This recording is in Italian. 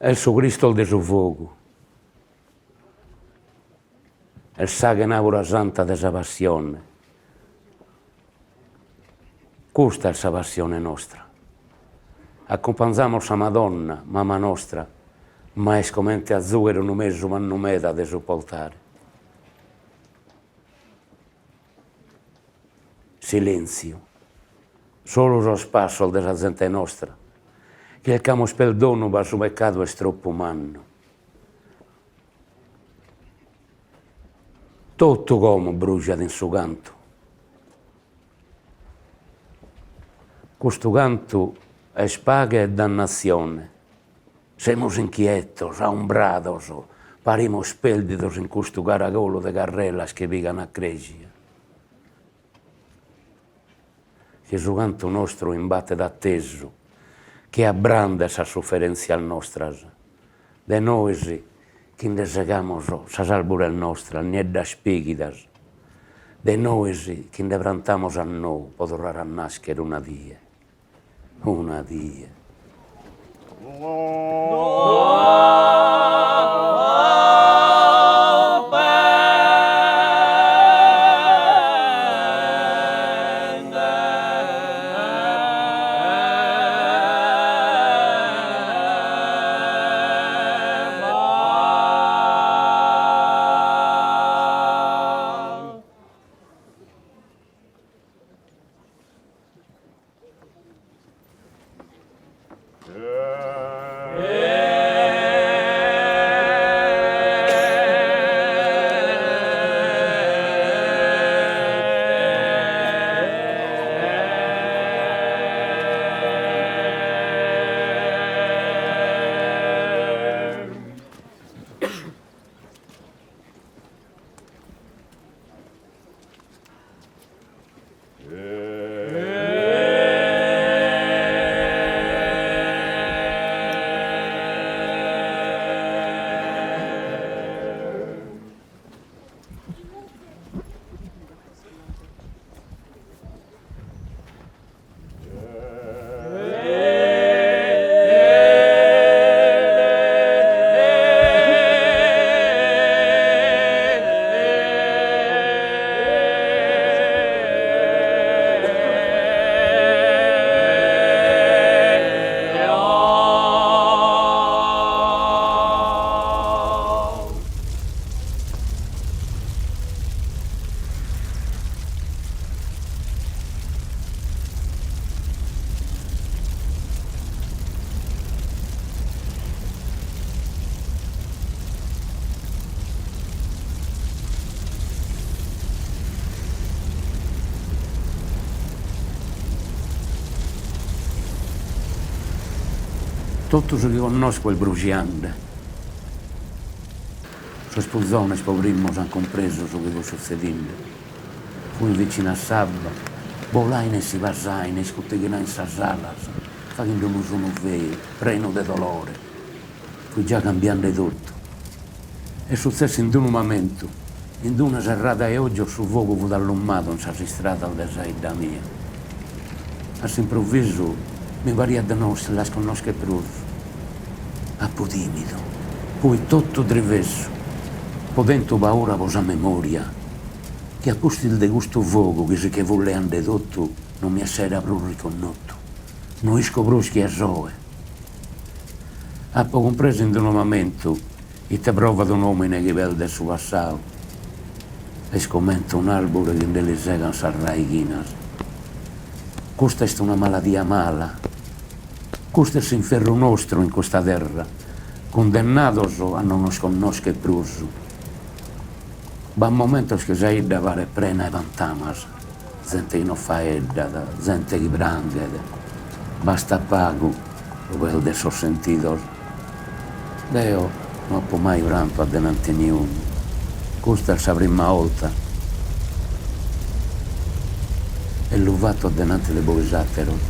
El su Cristol de su fogu. El sa che naura santa de sa passione. Questa è sa passione nostra. Accompagniamo sa Madonna, mamma nostra, ma è scomente a zucchero non messo ma non meta de sopportare. Silenzio. Solo lo spasso della gente nostra. Che il camo perdono per il suo peccato è troppo umano. Tutto come brucia in suo canto. Questo canto è spaga e dannazione. Siamo inquietos, aumbrados, parimos perdidos in questo caracolo de carreras che picano a crescere. Che su canto nostro imbatte d'atteso, che abbranda sa sofferenza nostra. De noi che ne segamos sa salbura nostra, niente da spieghidas. De noi che ne prantamos a noi, potrà a nascere una dia. Una dia. Tutto ciò che conosco è bruciante. Su spulzone povrimmo hanno compreso ciò che sta succedendo. Fui vicino a Sabba, volai e si passai, ne scotteghinai in sa sala, facendo un suono vero, pieno di dolore. Fui già cambiando tutto. È successo in un momento, in una serrata e oggi sul fuoco fu allummato in sa strada al desaida mia. All'improvviso mi varia da noi se la sconosce più. Appo timido, poi tutto trivesso, potendo paura cosa memoria, che a posto di questo fuoco che se che vuole andare tutto, non mi essere più riconosciuto. Non scopro che è soe. Appo compreso in un momento, e te prova di un uomo che vede del suo passato, e scomenta un albero che nelle segano sarraichinas. Questa è una malattia mala. Questo è l'inferno nostro in questa terra, condannados a non nos conoscere più. Ma momentos che sei da fare prena e vantamas, gente che non fa edda, gente che prange, basta pago, lo de sos sentidos. Deo non può mai pranto a denante niuno, questa è la prima volta. E l'ho fatto a denante de boisattero.